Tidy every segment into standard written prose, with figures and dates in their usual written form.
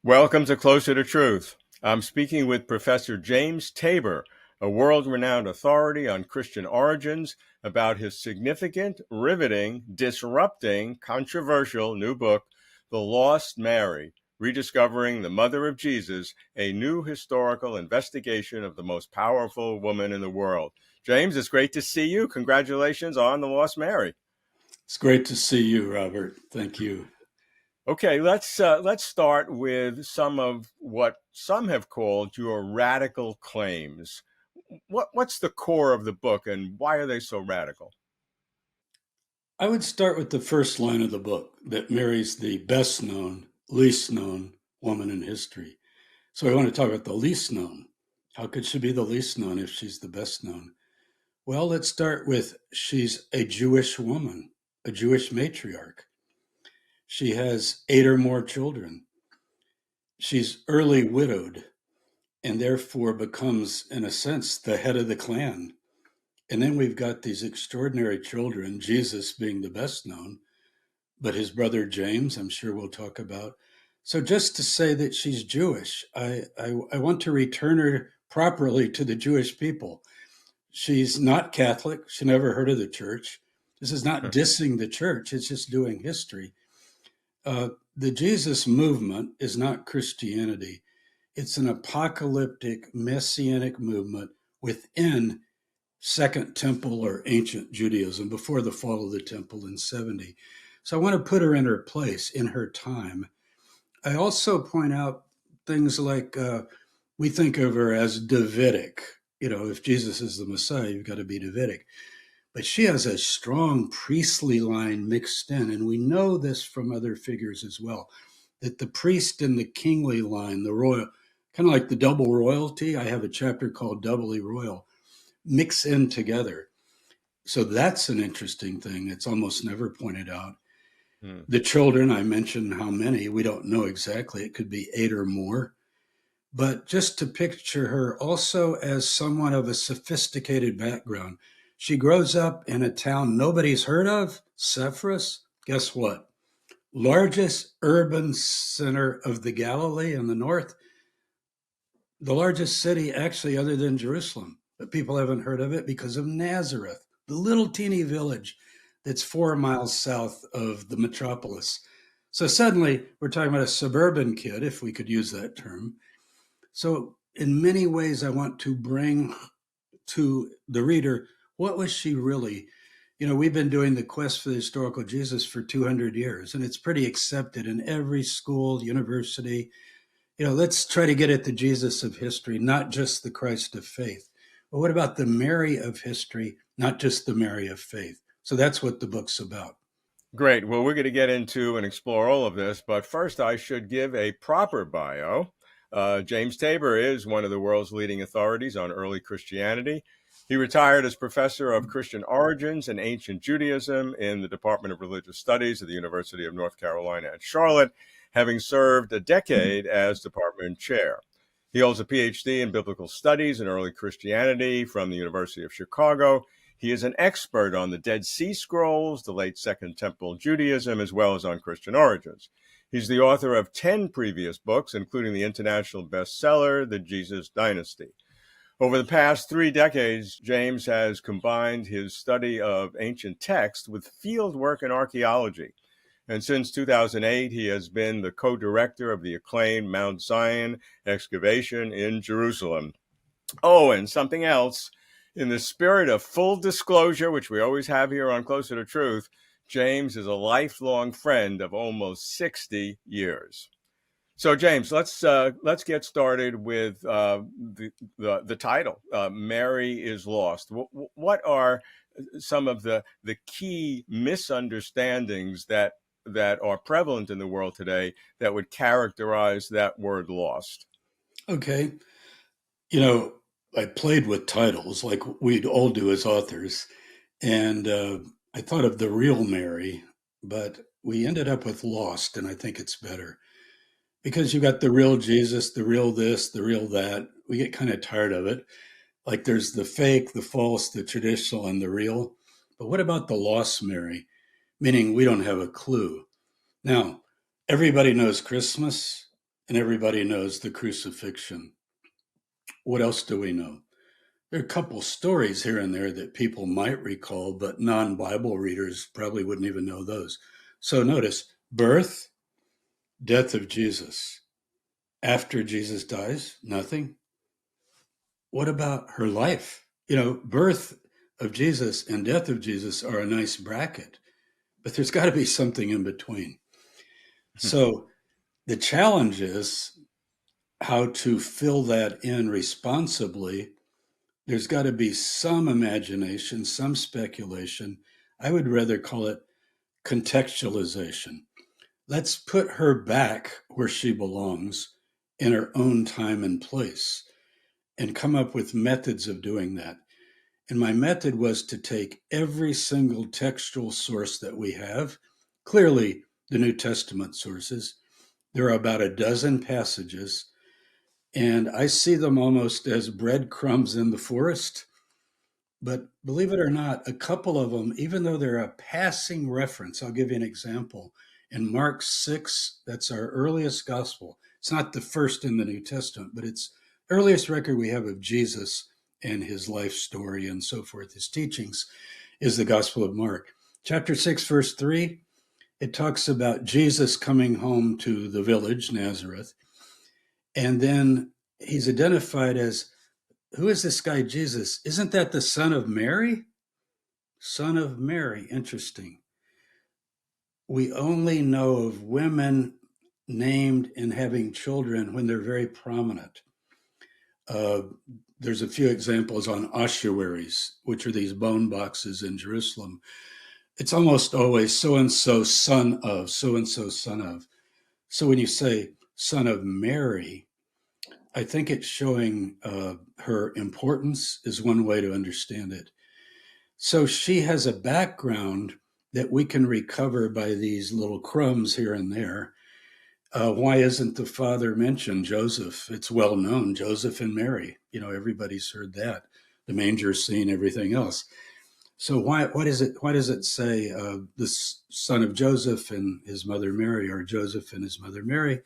Welcome to Closer to Truth. I'm speaking with Professor James Tabor, a world-renowned authority on Christian origins, about his significant, riveting, disrupting, controversial new book, The Lost Mary, Rediscovering the Mother of Jesus, a new historical investigation of the most powerful woman in the world. James, it's great to see you. Congratulations on The Lost Mary. It's great to see you, Robert. Thank you. Okay, let's start with some of what some have called your radical claims. What's the core of the book, and why are they so radical? I would start with the first line of the book that Mary's the best known, least known woman in history. So I want to talk about the least known. How could she be the least known if she's the best known? Well, let's start with she's a Jewish woman, a Jewish matriarch. She has 8 or more children. She's early widowed and therefore becomes, in a sense, the head of the clan. And then we've got these extraordinary children, Jesus being the best known, but his brother James, I'm sure we'll talk about. So just to say that she's Jewish, I want to return her properly to the Jewish people. She's not Catholic. She never heard of the church. This is not dissing the church. It's just doing history. The Jesus movement is not Christianity. It's an apocalyptic messianic movement within Second Temple or ancient Judaism before the fall of the temple in 70. So I want to put her in her place, in her time. I also point out things like we think of her as Davidic. You know, if Jesus is the Messiah, you've got to be Davidic. But she has a strong priestly line mixed in. And we know this from other figures as well, that the priest and the kingly line, the royal, kind of like the double royalty, I have a chapter called Doubly Royal, mix in together. So that's an interesting thing. It's almost never pointed out. Hmm. The children, I mentioned how many, we don't know exactly. It could be 8 or more. But just to picture her also as someone of a sophisticated background. She grows up in a town nobody's heard of, Sepphoris. Guess what? Largest urban center of the Galilee in the north. The largest city, actually, other than Jerusalem. But people haven't heard of it because of Nazareth, the little teeny village that's 4 miles south of the metropolis. So suddenly we're talking about a suburban kid, if we could use that term. So in many ways, I want to bring to the reader, what was she really? You know, we've been doing the quest for the historical Jesus for 200 years, and it's pretty accepted in every school, university. You know, let's try to get at the Jesus of history, not just the Christ of faith. But what about the Mary of history, not just the Mary of faith? So that's what the book's about. Great. Well, we're going to get into and explore all of this, but first I should give a proper bio. James Tabor is one of the world's leading authorities on early Christianity. He retired as professor of Christian origins and ancient Judaism in the Department of Religious Studies at the University of North Carolina at Charlotte, having served a decade as department chair. He holds a PhD in biblical studies and early Christianity from the University of Chicago. He is an expert on the Dead Sea Scrolls, the late Second Temple Judaism, as well as on Christian origins. He's the author of 10 previous books, including the international bestseller, The Jesus Dynasty. Over the past 3 decades, James has combined his study of ancient texts with field work in archaeology. And since 2008, he has been the co-director of the acclaimed Mount Zion excavation in Jerusalem. Oh, and something else. In the spirit of full disclosure, which we always have here on Closer to Truth, James is a lifelong friend of almost 60 years. So, James, let's get started with the title. Mary is lost. What are some of the key misunderstandings that are prevalent in the world today that would characterize that word lost? Okay. You know, I played with titles like we'd all do as authors. And I thought of the real Mary, but we ended up with Lost, and I think it's better because you got the real Jesus, the real this, the real that. We get kind of tired of it. Like there's the fake, the false, the traditional, and the real. But what about the lost Mary? Meaning we don't have a clue. Now, everybody knows Christmas. and everybody knows the crucifixion. What else do we know? There are a couple stories here and there that people might recall, but non-Bible readers probably wouldn't even know those. So notice birth, death of Jesus. After Jesus dies, nothing. What about her life? Birth of Jesus and death of Jesus are a nice bracket, but there's got to be something in between. So the challenge is how to fill that in responsibly. There's got to be some imagination, some speculation. I would rather call it contextualization. Let's put her back where she belongs in her own time and place and come up with methods of doing that. And my method was to take every single textual source that we have, clearly the New Testament sources. There are about a dozen passages, and I see them almost as breadcrumbs in the forest. But believe it or not, a couple of them, even though they're a passing reference, I'll give you an example. In Mark 6, that's our earliest gospel. It's not the first in the New Testament, but it's the earliest record we have of Jesus and his life story and so forth, his teachings, is the Gospel of Mark. Chapter 6, verse 3, it talks about Jesus coming home to the village, Nazareth, and then he's identified as, who is this guy Jesus? Isn't that the son of Mary? Son of Mary. Interesting. We only know of women named and having children when they're very prominent. Uh, there's a few examples on ossuaries, which are these bone boxes in Jerusalem. It's almost always so and so son of, so and so son of. So when you say son of Mary, I think it's showing her importance is one way to understand it. So she has a background that we can recover by these little crumbs here and there. Why isn't the father mentioned? Joseph, it's well known, Joseph and Mary. Everybody's heard that. The manger scene, everything else. So why does it say the son of Joseph and his mother Mary, or Joseph and his mother Mary?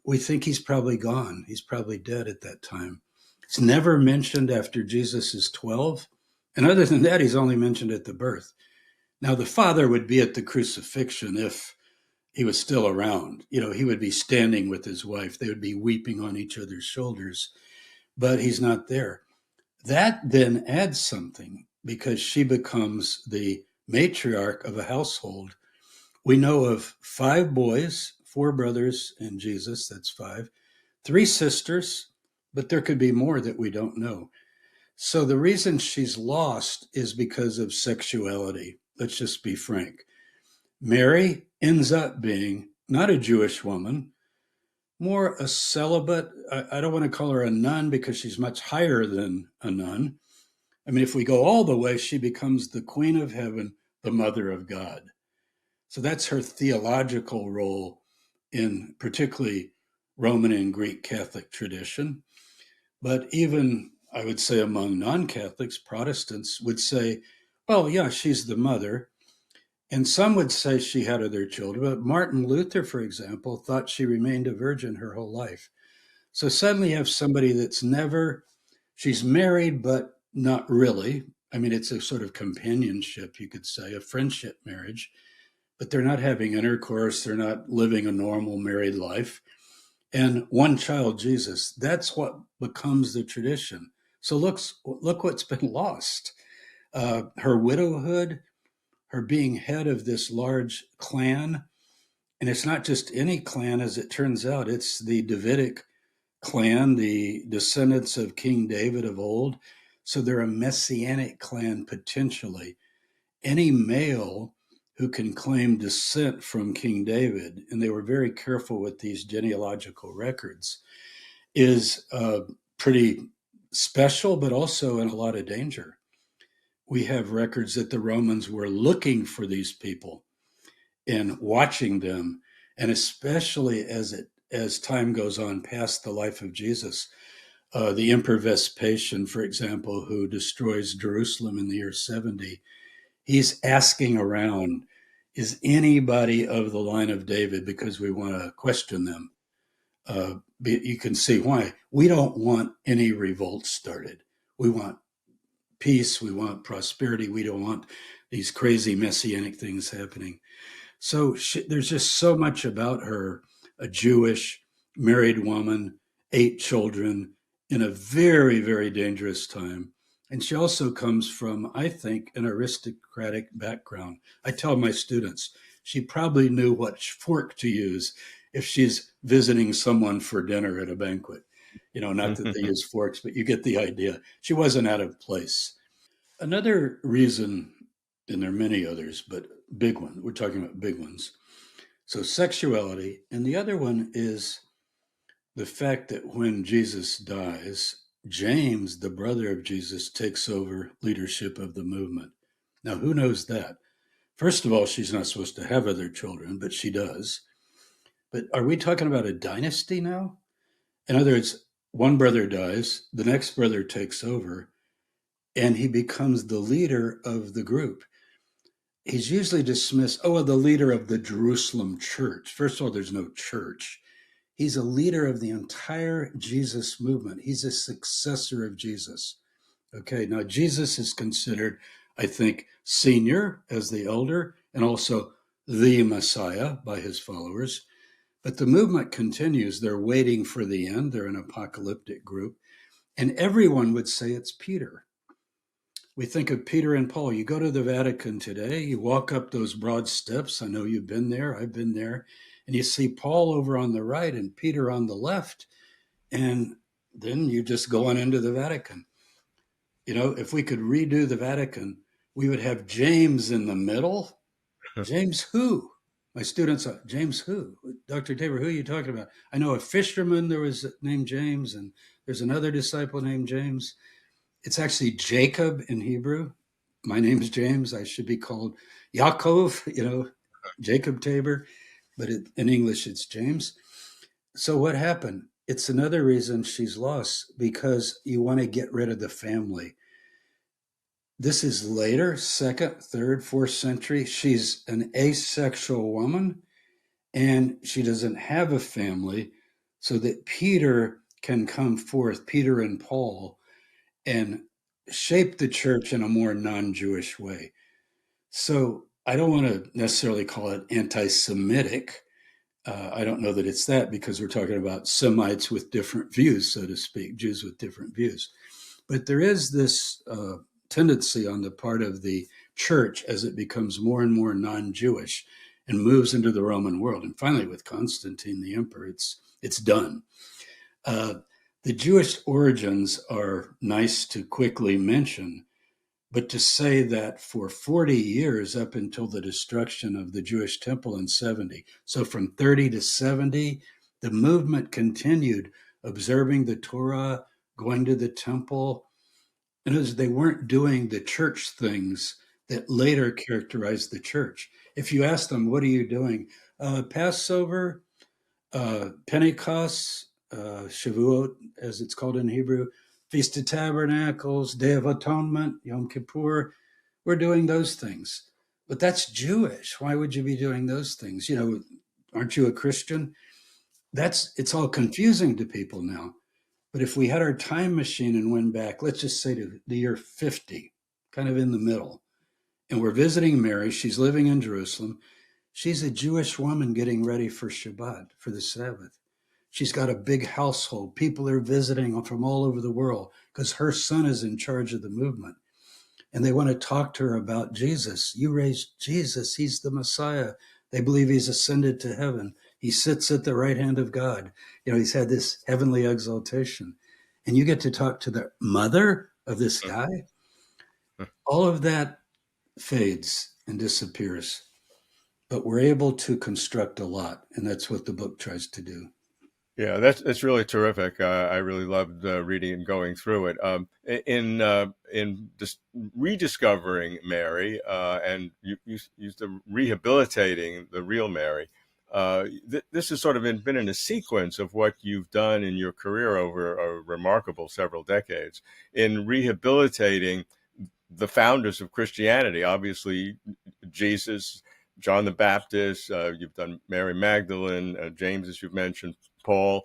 We think he's probably gone. He's probably dead at that time. It's never mentioned after Jesus is 12. And other than that, he's only mentioned at the birth. Now, the father would be at the crucifixion if he was still around. He would be standing with his wife. They would be weeping on each other's shoulders, but he's not there. That then adds something because she becomes the matriarch of a household. We know of 5 boys, 4 brothers, and Jesus, that's 5, 3 sisters, but there could be more that we don't know. So the reason she's lost is because of sexuality. Let's just be frank. Mary ends up being not a Jewish woman, more a celibate. I don't want to call her a nun because she's much higher than a nun. I mean, if we go all the way, she becomes the Queen of Heaven, the Mother of God. So that's her theological role in particularly Roman and Greek Catholic tradition. But even, I would say, among non-Catholics, Protestants would say, well, yeah, she's the mother. And some would say she had other children. But Martin Luther, for example, thought she remained a virgin her whole life. So suddenly you have somebody she's married, but not really. I mean, it's a sort of companionship, you could say, a friendship marriage, but they're not having intercourse. They're not living a normal married life. And one child, Jesus, that's what becomes the tradition. So look what's been lost. Her widowhood, her being head of this large clan. And it's not just any clan, as it turns out, it's the Davidic clan, the descendants of King David of old. So they're a messianic clan potentially. Any male who can claim descent from King David, and they were very careful with these genealogical records, is pretty special, but also in a lot of danger. We have records that the Romans were looking for these people and watching them, and especially as time goes on past the life of Jesus, the Emperor Vespasian, for example, who destroys Jerusalem in the year 70, he's asking around, is anybody of the line of David, because we want to question them. You can see why. We don't want any revolt started. We want peace. We want prosperity. We don't want these crazy messianic things happening. So there's just so much about her, a Jewish married woman, 8 children in a very, very dangerous time. And she also comes from, I think, an aristocratic background. I tell my students, she probably knew what fork to use if she's visiting someone for dinner at a banquet. Not that they use forks, but you get the idea. She wasn't out of place. Another reason, and there are many others, but big one, we're talking about big ones. So, sexuality. And the other one is the fact that when Jesus dies, James, the brother of Jesus, takes over leadership of the movement. Now, who knows that? First of all, she's not supposed to have other children, but she does. But are we talking about a dynasty now? In other words, one brother dies, the next brother takes over, and he becomes the leader of the group. He's usually dismissed, oh, well, the leader of the Jerusalem church. First of all, there's no church. He's a leader of the entire Jesus movement. He's a successor of Jesus. Okay, now Jesus is considered, I think, senior as the elder and also the Messiah by his followers. But the movement continues. They're waiting for the end. They're an apocalyptic group. And everyone would say it's Peter. We think of Peter and Paul. You go to the Vatican today, you walk up those broad steps. I know you've been there, I've been there. And you see Paul over on the right and Peter on the left. And then you just go on into the Vatican. If we could redo the Vatican, we would have James in the middle. James who? My students are, James who? Dr. Tabor, who are you talking about? I know a fisherman there was named James, and there's another disciple named James. It's actually Jacob in Hebrew. My name is James. I should be called Yaakov, Jacob Tabor, but in English it's James. So what happened? It's another reason she's lost because you want to get rid of the family. This is later, second, third, fourth century. She's an asexual woman and she doesn't have a family so that Peter can come forth, Peter and Paul, and shape the church in a more non-Jewish way. So I don't want to necessarily call it anti-Semitic. I don't know that it's that because we're talking about Semites with different views, so to speak, Jews with different views. But there is this tendency on the part of the church as it becomes more and more non-Jewish and moves into the Roman world. And finally, with Constantine the emperor, it's done. Uh, the Jewish origins are nice to quickly mention, but to say that for 40 years, up until the destruction of the Jewish temple in 70, so from 30 to 70, the movement continued observing the Torah, going to the temple. And as they weren't doing the church things that later characterized the church. If you ask them, what are you doing? Passover, Pentecost, Shavuot, as it's called in Hebrew, Feast of Tabernacles, Day of Atonement, Yom Kippur. We're doing those things. But that's Jewish. Why would you be doing those things? Aren't you a Christian? It's all confusing to people now. But if we had our time machine and went back, let's just say to the year 50, kind of in the middle, and we're visiting Mary, she's living in Jerusalem. She's a Jewish woman getting ready for Shabbat, for the Sabbath. She's got a big household. People are visiting from all over the world because her son is in charge of the movement. And they want to talk to her about Jesus. You raised Jesus. He's the Messiah. They believe he's ascended to heaven. He sits at the right hand of God. He's had this heavenly exaltation. And you get to talk to the mother of this guy. All of that fades and disappears. But we're able to construct a lot. And that's what the book tries to do. Yeah, that's really terrific. I really loved reading and going through it. In rediscovering Mary, and you used the rehabilitating the real Mary. This has sort of been in a sequence of what you've done in your career over a remarkable several decades in rehabilitating the founders of Christianity. Obviously, Jesus, John the Baptist. You've done Mary Magdalene, James, as you've mentioned, Paul.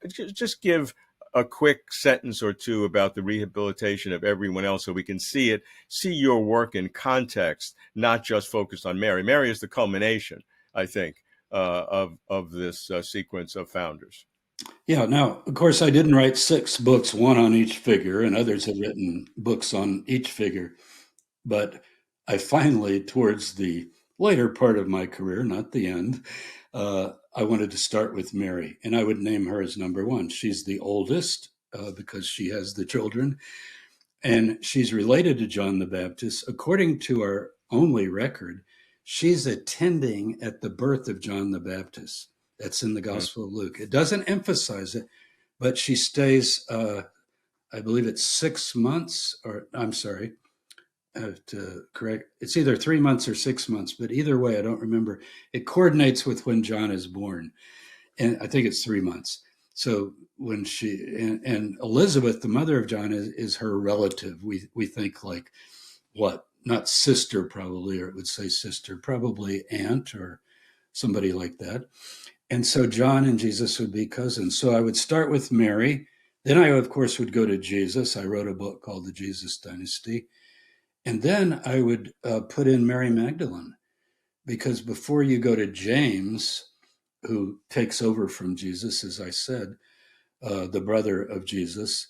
Just give a quick sentence or two about the rehabilitation of everyone else so we can see your work in context, not just focused on Mary. Mary is the culmination, I think, of this sequence of founders. Yeah, now, of course, I didn't write six books, one on each figure, and others have written books on each figure. But I finally, towards the later part of my career, not the end, I wanted to start with Mary, and I would name her as number one. She's the oldest because she has the children, and she's related to John the Baptist. According to our only record, she's attending at the birth of John the Baptist. That's in the Mm. Gospel of Luke. It doesn't emphasize it, but she stays, I believe it's 6 months, or I'm sorry, to correct. It's either 3 months or 6 months, but either way, I don't remember. It coordinates with when John is born, and I think it's 3 months. So when and Elizabeth, the mother of John, is her relative. We think like what? Not sister, probably, or it would say sister, probably aunt or somebody like that. And so John and Jesus would be cousins. So I would start with Mary. Then I, of course, would go to Jesus. I wrote a book called The Jesus Dynasty. And then I would put in Mary Magdalene, because before you go to James, who takes over from Jesus, as I said, the brother of Jesus,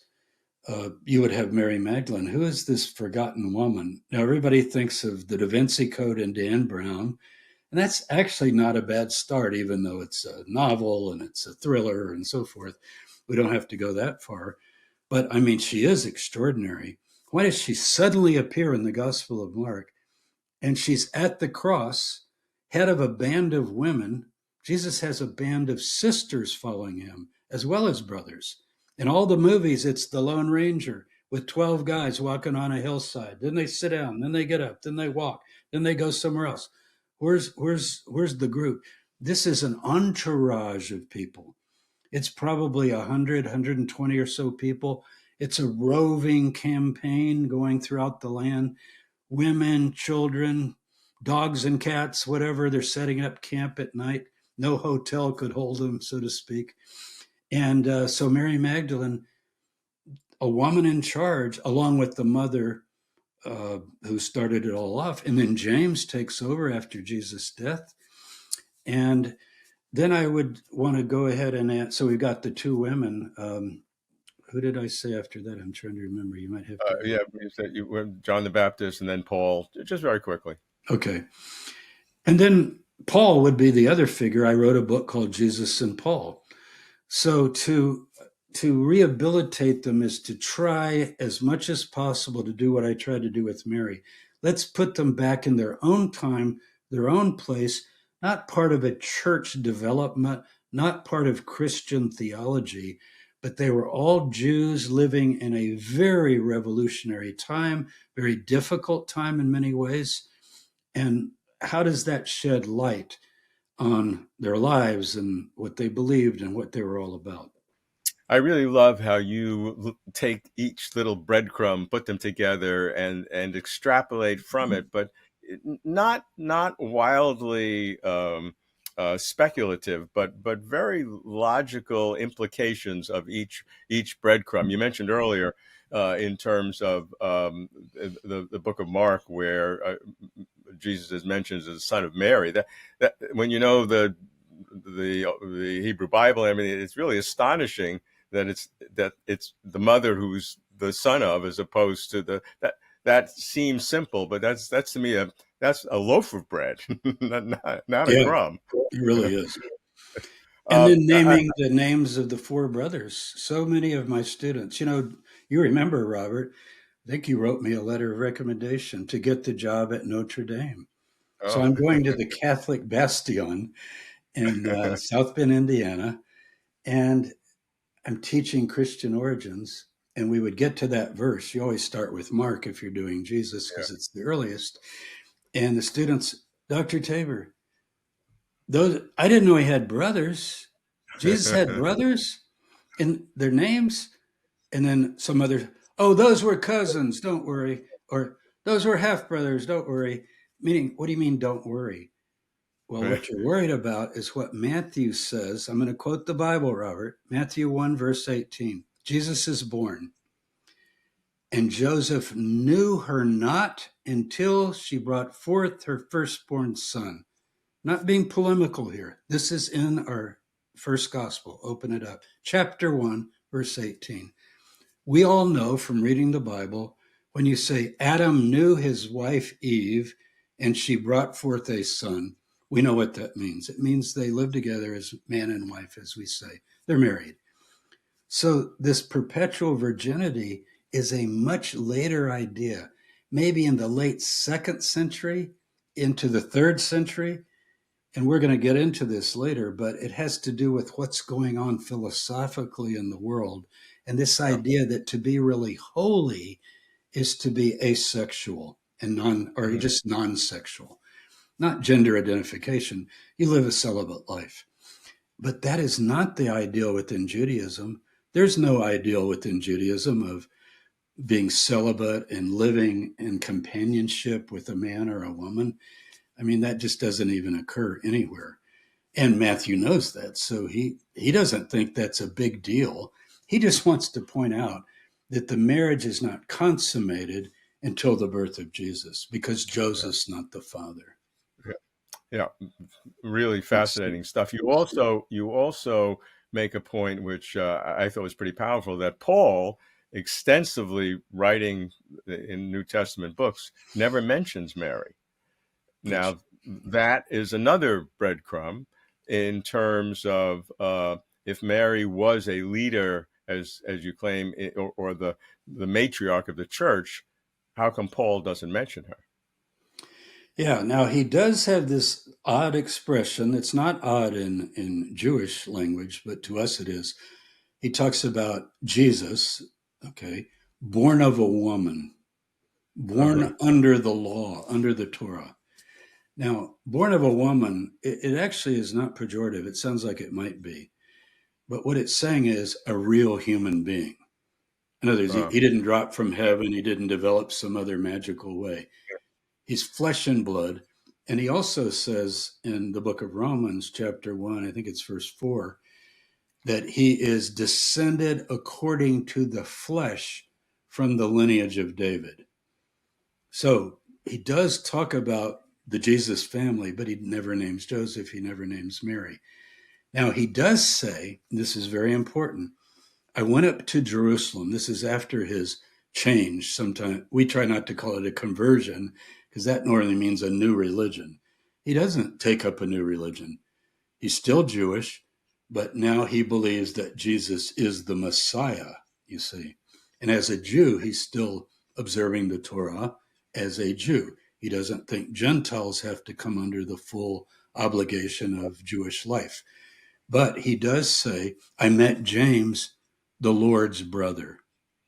you would have Mary Magdalene. Who is this forgotten woman? Now, everybody thinks of the Da Vinci Code and Dan Brown, and that's actually not a bad start, even though it's a novel and it's a thriller and so forth. We don't have to go that far. But I mean, she is extraordinary. Why does she suddenly appear in the Gospel of Mark? And she's at the cross, head of a band of women. Jesus has a band of sisters following him, as well as brothers. In all the movies, it's the Lone Ranger with 12 guys walking on a hillside. Then they sit down, then they get up, then they walk, then they go somewhere else. Where's the group? This is an entourage of people. It's probably 100, 120 or so people. It's a roving campaign going throughout the land. Women, children, dogs and cats, whatever. They're setting up camp at night. No hotel could hold them, so to speak. And so Mary Magdalene, a woman in charge, along with the mother who started it all off. And then James takes over after Jesus' death. And then I would want to go ahead and add, so we've got the two women. Who did I say after that? I'm trying to remember. You might have to Yeah, help. you said you were John the Baptist and then Paul, just very quickly. Okay. And then Paul would be the other figure. I wrote a book called Jesus and Paul. So to rehabilitate them is to try as much as possible to do what I tried to do with Mary. Let's put them back in their own time, their own place, not part of a church development, not part of Christian theology, but they were all Jews living in a very revolutionary time, very difficult time in many ways. And how does that shed light on their lives and what they believed and what they were all about? I really love how you take each little breadcrumb, put them together, and extrapolate from it, but not wildly speculative, but very logical implications of each breadcrumb. You mentioned earlier in terms of the book of Mark, where Jesus is mentioned as the son of Mary. That when you know the Hebrew Bible, I mean, it's really astonishing that it's the mother who's the son of, as opposed to that seems simple, but that's to me that's a loaf of bread, not a Yeah, crumb. it really is. And Um, then naming the names of the four brothers. So many of my students, you remember, Robert, I think you wrote me a letter of recommendation to get the job at Notre Dame. So oh, I'm going to the Catholic Bastion in South Bend, Indiana, and I'm teaching Christian origins. And we would get to that verse. You always start with Mark if you're doing Jesus yeah. because it's the earliest. And the students, Dr. Tabor, those I didn't know he had brothers. Jesus had brothers and their names. And then some other, oh, those were cousins, don't worry. Or those were half brothers, don't worry. Meaning, what do you mean, don't worry? Well, what you're worried about is what Matthew says. I'm going to quote the Bible, Robert. Matthew 1, verse 18. Jesus is born, and Joseph knew her not until she brought forth her firstborn son. Not being polemical here. This is in our first gospel. Open it up. Chapter 1, verse 18. We all know from reading the Bible, when you say Adam knew his wife Eve and she brought forth a son, we know what that means. It means they live together as man and wife, as we say. They're married. So this perpetual virginity is a much later idea, maybe in the late second century into the third century. And we're going to get into this later, but it has to do with what's going on philosophically in the world. And this Yeah. idea that to be really holy is to be asexual and or Mhm. just non-sexual, not gender identification. You live a celibate life. But that is not the ideal within Judaism. There's no ideal within Judaism of being celibate and living in companionship with a man or a woman. I mean, that just doesn't even occur anywhere. And Matthew knows that. So he doesn't think that's a big deal. He just wants to point out that the marriage is not consummated until the birth of Jesus because Yeah. Joseph's not the father. Yeah. Yeah. Really That's fascinating stuff. You also make a point which I thought was pretty powerful, that Paul, extensively writing in New Testament books, never mentions Mary. that's Now, that is another breadcrumb in terms of if Mary was a leader, as you claim, or the matriarch of the church, how come Paul doesn't mention her? yeah. Now he does have this odd expression. It's not odd in Jewish language, but to us it is. He talks about Jesus, okay, born of a woman, Uh-huh. born under the law, under the Torah. Now, born of a woman, it actually is not pejorative. It sounds like it might be. But what it's saying is a real human being. In other words, Uh, he didn't drop from heaven, he didn't develop some other magical way. He's flesh and blood. And he also says in the book of Romans, chapter 1, I think it's verse 4, that he is descended according to the flesh from the lineage of David. So he does talk about the Jesus family, but he never names Joseph, he never names Mary. Now he does say, this is very important, I went up to Jerusalem. This is after his change. Sometimes we try not to call it a conversion because that normally means a new religion. He doesn't take up a new religion. He's still Jewish, but now he believes that Jesus is the Messiah, you see. And as a Jew, he's still observing the Torah as a Jew. He doesn't think Gentiles have to come under the full obligation of Jewish life. But he does say, I met James, the Lord's brother.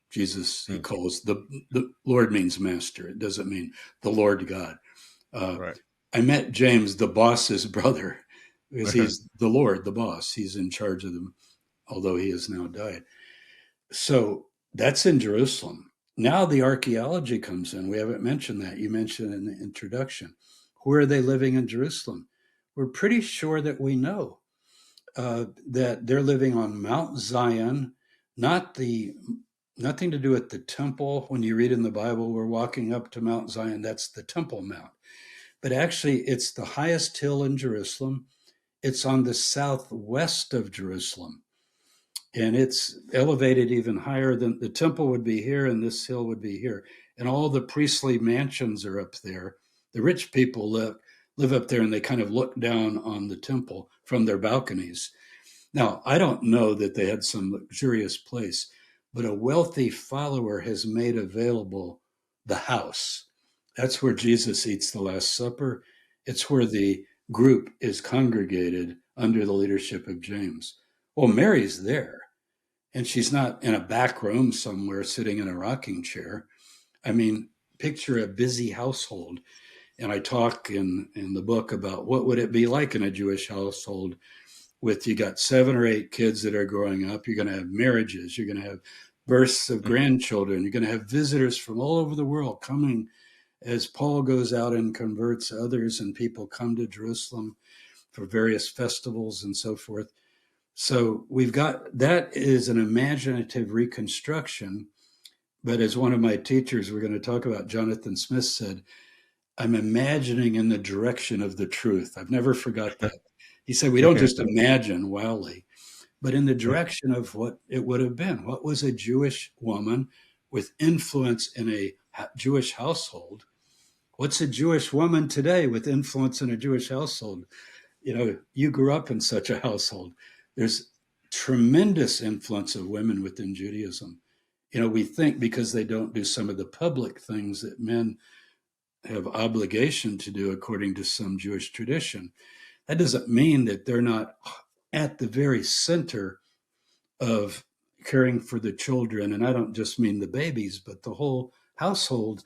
Jesus, he hmm, calls the Lord means master. It doesn't mean the Lord God. Uh, right. I met James, the boss's brother, because he's the Lord, the boss. He's in charge of them, although he has now died. So that's in Jerusalem. Now the archaeology comes in. We haven't mentioned that. You mentioned in the introduction. Where are they living in Jerusalem? We're pretty sure that we know that they're living on Mount Zion, not the nothing to do with the temple. When you read in the Bible, we're walking up to Mount Zion. That's the Temple Mount. But actually, it's the highest hill in Jerusalem. It's on the southwest of Jerusalem. And it's elevated even higher than the temple would be here, and this hill would be here. And all the priestly mansions are up there. The rich people live up there, and they kind of look down on the temple from their balconies. Now, I don't know that they had some luxurious place, but a wealthy follower has made available the house. That's where Jesus eats the Last Supper. It's where the group is congregated under the leadership of James. Well, Mary's there, and she's not in a back room somewhere sitting in a rocking chair. I mean, picture a busy household. And I talk in the book about what would it be like in a Jewish household with you got 7 or 8 kids that are growing up. You're going to have marriages. You're going to have births of grandchildren. You're going to have visitors from all over the world coming as Paul goes out and converts others and people come to Jerusalem. for various festivals and so forth. So we've got that is an imaginative reconstruction. But as one of my teachers, we're going to talk about, Jonathan Smith, said, I'm imagining in the direction of the truth. I've never forgot that. He said, we don't just imagine wildly, but in the direction of what it would have been. What was a Jewish woman with influence in a Jewish household? What's a Jewish woman today with influence in a Jewish household? You know, you grew up in such a household. There's tremendous influence of women within Judaism. You know, we think because they don't do some of the public things that men have obligation to do according to some Jewish tradition. That doesn't mean that they're not at the very center of caring for the children. And I don't just mean the babies, but the whole household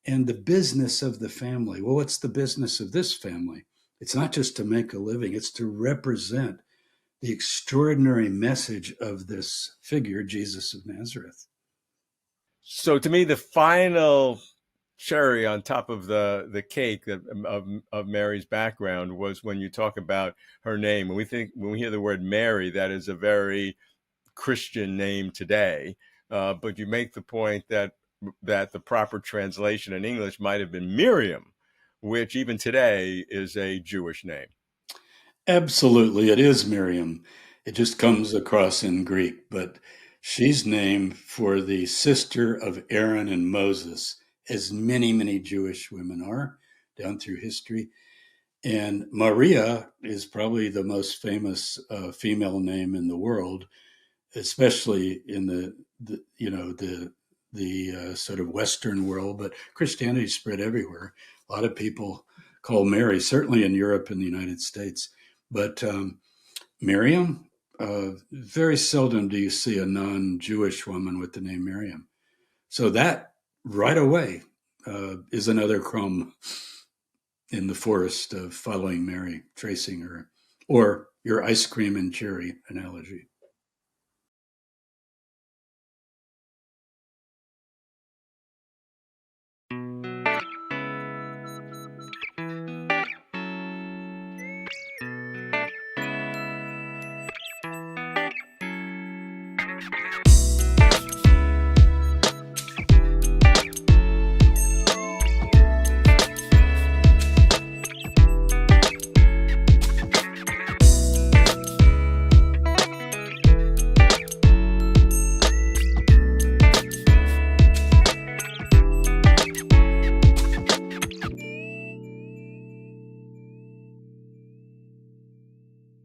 and the business of the family. Well, what's the business of this family? It's not just to make a living, it's to represent the extraordinary message of this figure, Jesus of Nazareth. So to me, the final cherry on top of the cake of Mary's background was when you talk about her name. When we hear the word Mary, that is a very Christian name today. But you make the point that the proper translation in English might have been Miriam, which even today is a Jewish name. Absolutely, it is Miriam. It just comes across in Greek, but she's named for the sister of Aaron and Moses, as many, many Jewish women are down through history. And Maria is probably the most famous female name in the world, especially in the sort of Western world. But Christianity spread everywhere. A lot of people call Mary, certainly in Europe and the United States. But Miriam, very seldom do you see a non-Jewish woman with the name Miriam. So that right away is another crumb in the forest of following Mary, tracing her, or your ice cream and cherry analogy.